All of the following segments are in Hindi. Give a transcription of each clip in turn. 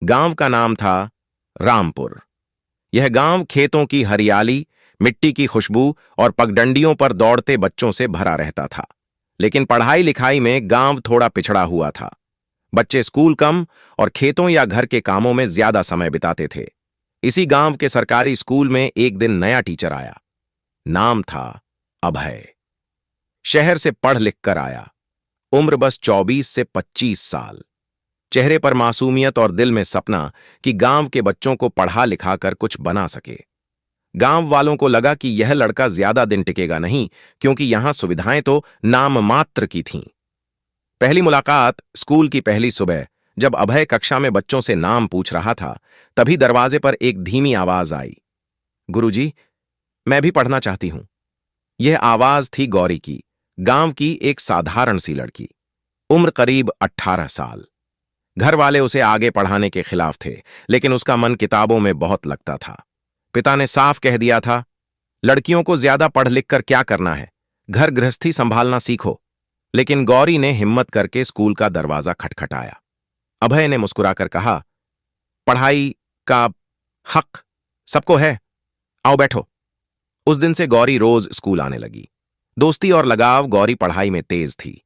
गांव का नाम था रामपुर। यह गांव खेतों की हरियाली, मिट्टी की खुशबू और पगडंडियों पर दौड़ते बच्चों से भरा रहता था। लेकिन पढ़ाई लिखाई में गांव थोड़ा पिछड़ा हुआ था। बच्चे स्कूल कम और खेतों या घर के कामों में ज्यादा समय बिताते थे। इसी गांव के सरकारी स्कूल में एक दिन नया टीचर आया। नाम था अभय। शहर से पढ़ लिख कर आया। उम्र बस 24 से 25 साल। चेहरे पर मासूमियत और दिल में सपना कि गांव के बच्चों को पढ़ा लिखा कर कुछ बना सके। गांव वालों को लगा कि यह लड़का ज्यादा दिन टिकेगा नहीं, क्योंकि यहां सुविधाएं तो नाम मात्र की थीं। पहली मुलाकात स्कूल की पहली सुबह, जब अभय कक्षा में बच्चों से नाम पूछ रहा था, तभी दरवाजे पर एक धीमी आवाज आई। गुरुजी, मैं भी पढ़ना चाहती हूं। यह आवाज थी गौरी की, गांव की एक साधारण सी लड़की। उम्र करीब 18 साल। घर वाले उसे आगे पढ़ाने के खिलाफ थे, लेकिन उसका मन किताबों में बहुत लगता था। पिता ने साफ कह दिया था, लड़कियों को ज्यादा पढ़ लिख कर क्या करना है, घर गृहस्थी संभालना सीखो। लेकिन गौरी ने हिम्मत करके स्कूल का दरवाजा खटखटाया। अभय ने मुस्कुराकर कहा, पढ़ाई का हक सबको है, आओ बैठो। उस दिन से गौरी रोज स्कूल आने लगी। दोस्ती और लगाव गौरी पढ़ाई में तेज थी।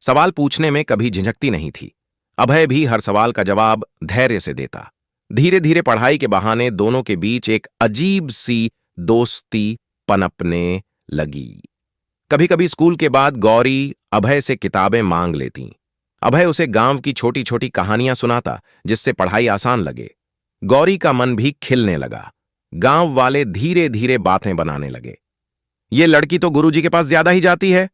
सवाल पूछने में कभी झिझकती नहीं थी। अभय भी हर सवाल का जवाब धैर्य से देता। धीरे धीरे पढ़ाई के बहाने दोनों के बीच एक अजीब सी दोस्ती पनपने लगी। कभी कभी स्कूल के बाद गौरी अभय से किताबें मांग लेती। अभय उसे गांव की छोटी छोटी कहानियां सुनाता, जिससे पढ़ाई आसान लगे। गौरी का मन भी खिलने लगा। गांव वाले धीरे धीरे बातें बनाने लगे। ये लड़की तो गुरुजी के पास ज्यादा ही जाती है,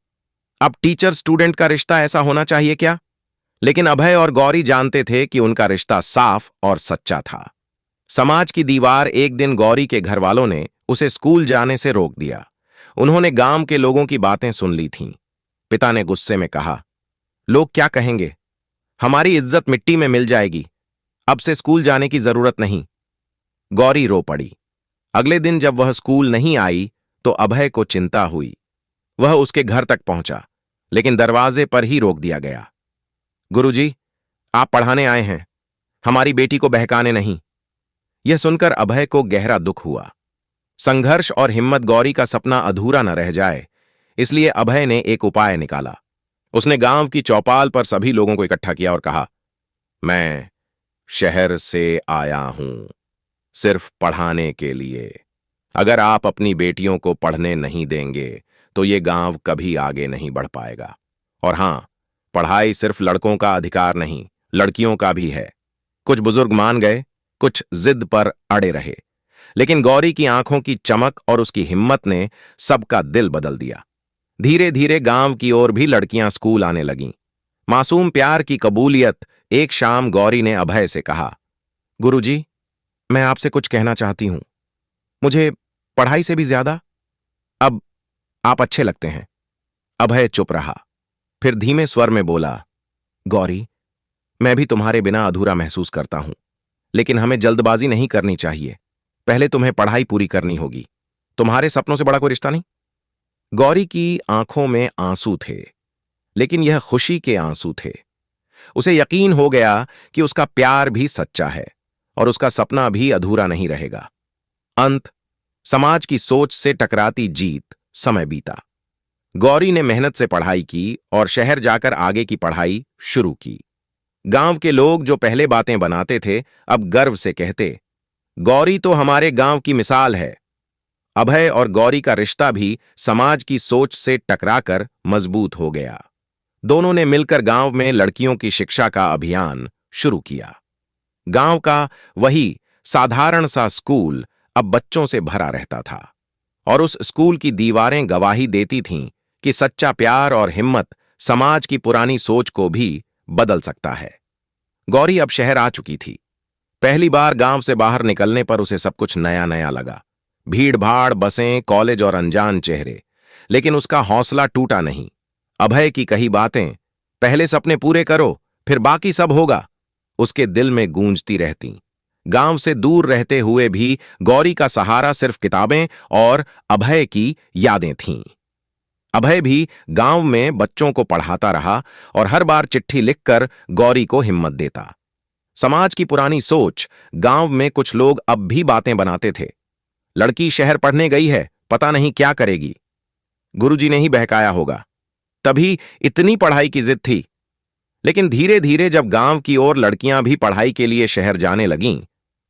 अब टीचर स्टूडेंट का रिश्ता ऐसा होना चाहिए क्या? लेकिन अभय और गौरी जानते थे कि उनका रिश्ता साफ और सच्चा था। समाज की दीवार एक दिन गौरी के घर वालों ने उसे स्कूल जाने से रोक दिया। उन्होंने गांव के लोगों की बातें सुन ली थीं। पिता ने गुस्से में कहा, लोग क्या कहेंगे? हमारी इज्जत मिट्टी में मिल जाएगी। अब से स्कूल जाने की जरूरत नहीं। गौरी रो पड़ी। अगले दिन जब वह स्कूल नहीं आई तो अभय को चिंता हुई। वह उसके घर तक पहुंचा, लेकिन दरवाजे पर ही रोक दिया गया। गुरुजी, आप पढ़ाने आए हैं, हमारी बेटी को बहकाने नहीं। यह सुनकर अभय को गहरा दुख हुआ। संघर्ष और हिम्मत गौरी का सपना अधूरा न रह जाए, इसलिए अभय ने एक उपाय निकाला। उसने गांव की चौपाल पर सभी लोगों को इकट्ठा किया और कहा, मैं शहर से आया हूं, सिर्फ पढ़ाने के लिए। अगर आप अपनी बेटियों को पढ़ने नहीं देंगे तो ये गांव कभी आगे नहीं बढ़ पाएगा। और हां, पढ़ाई सिर्फ लड़कों का अधिकार नहीं, लड़कियों का भी है। कुछ बुजुर्ग मान गए, कुछ जिद पर अड़े रहे, लेकिन गौरी की आंखों की चमक और उसकी हिम्मत ने सबका दिल बदल दिया। धीरे धीरे गांव की ओर भी लड़कियां स्कूल आने लगीं। मासूम प्यार की कबूलियत। एक शाम गौरी ने अभय से कहा, गुरुजी, मैं आपसे कुछ कहना चाहती हूं। मुझे पढ़ाई से भी ज्यादा अब आप अच्छे लगते हैं। अभय चुप रहा, फिर धीमे स्वर में बोला, गौरी, मैं भी तुम्हारे बिना अधूरा महसूस करता हूं, लेकिन हमें जल्दबाजी नहीं करनी चाहिए। पहले तुम्हें पढ़ाई पूरी करनी होगी। तुम्हारे सपनों से बड़ा कोई रिश्ता नहीं। गौरी की आंखों में आंसू थे, लेकिन यह खुशी के आंसू थे। उसे यकीन हो गया कि उसका प्यार भी सच्चा है और उसका सपना भी अधूरा नहीं रहेगा। अंत, समाज की सोच से टकराती जीत। समय बीता। गौरी ने मेहनत से पढ़ाई की और शहर जाकर आगे की पढ़ाई शुरू की। गांव के लोग जो पहले बातें बनाते थे, अब गर्व से कहते, गौरी तो हमारे गांव की मिसाल है। अभय और गौरी का रिश्ता भी समाज की सोच से टकराकर मजबूत हो गया। दोनों ने मिलकर गांव में लड़कियों की शिक्षा का अभियान शुरू किया। गांव का वही साधारण सा स्कूल अब बच्चों से भरा रहता था, और उस स्कूल की दीवारें गवाही देती थीं कि सच्चा प्यार और हिम्मत समाज की पुरानी सोच को भी बदल सकता है। गौरी अब शहर आ चुकी थी। पहली बार गांव से बाहर निकलने पर उसे सब कुछ नया नया लगा। भीड़ भाड़, बसें, कॉलेज और अनजान चेहरे। लेकिन उसका हौसला टूटा नहीं। अभय की कही बातें, पहले सपने पूरे करो, फिर बाकी सब होगा, उसके दिल में गूंजती रहतीं। गांव से दूर रहते हुए भी गौरी का सहारा सिर्फ किताबें और अभय की यादें थीं। अभय भी गांव में बच्चों को पढ़ाता रहा और हर बार चिट्ठी लिखकर गौरी को हिम्मत देता। समाज की पुरानी सोच, गांव में कुछ लोग अब भी बातें बनाते थे। लड़की शहर पढ़ने गई है, पता नहीं क्या करेगी। गुरुजी ने ही बहकाया होगा, तभी इतनी पढ़ाई की जिद थी। लेकिन धीरे धीरे जब गांव की ओर लड़कियां भी पढ़ाई के लिए शहर जाने लगीं,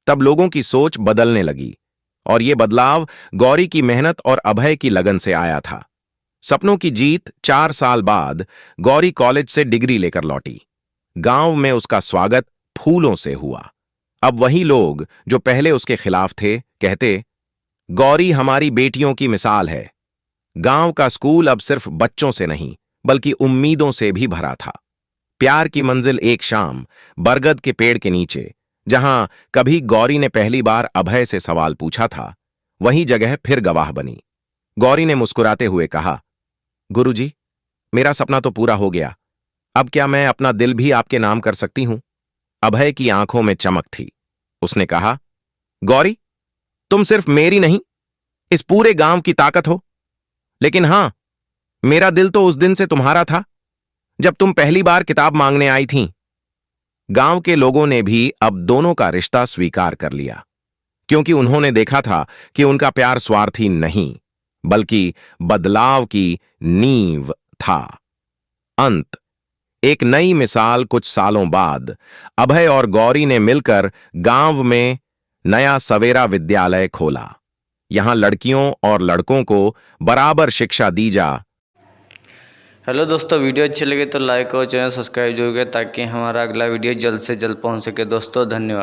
तब लोगों की सोच बदलने लगी। और यह बदलाव गौरी की मेहनत और अभय की लगन से आया था। सपनों की जीत 4 साल बाद गौरी कॉलेज से डिग्री लेकर लौटी। गांव में उसका स्वागत फूलों से हुआ। अब वही लोग जो पहले उसके खिलाफ थे कहते, गौरी हमारी बेटियों की मिसाल है। गांव का स्कूल अब सिर्फ बच्चों से नहीं बल्कि उम्मीदों से भी भरा था। प्यार की मंजिल एक शाम बरगद के पेड़ के नीचे, जहां कभी गौरी ने पहली बार अभय से सवाल पूछा था, वही जगह फिर गवाह बनी। गौरी ने मुस्कुराते हुए कहा, गुरुजी, मेरा सपना तो पूरा हो गया। अब क्या मैं अपना दिल भी आपके नाम कर सकती हूं? अभय की आंखों में चमक थी। उसने कहा, गौरी, तुम सिर्फ मेरी नहीं, इस पूरे गांव की ताकत हो। लेकिन हां, मेरा दिल तो उस दिन से तुम्हारा था जब तुम पहली बार किताब मांगने आई थीं। गांव के लोगों ने भी अब दोनों का रिश्ता स्वीकार कर लिया, क्योंकि उन्होंने देखा था कि उनका प्यार स्वार्थी नहीं बल्कि बदलाव की नींव था। अंत। एक नई मिसाल कुछ सालों बाद अभय और गौरी ने मिलकर गांव में नया सवेरा विद्यालय खोला। यहां लड़कियों और लड़कों को बराबर शिक्षा दी जा। हेलो दोस्तों, वीडियो अच्छी लगे तो लाइक और चैनल सब्सक्राइब जरूर करें ताकि हमारा अगला वीडियो जल्द से जल्द पहुंच सके। दोस्तों धन्यवाद।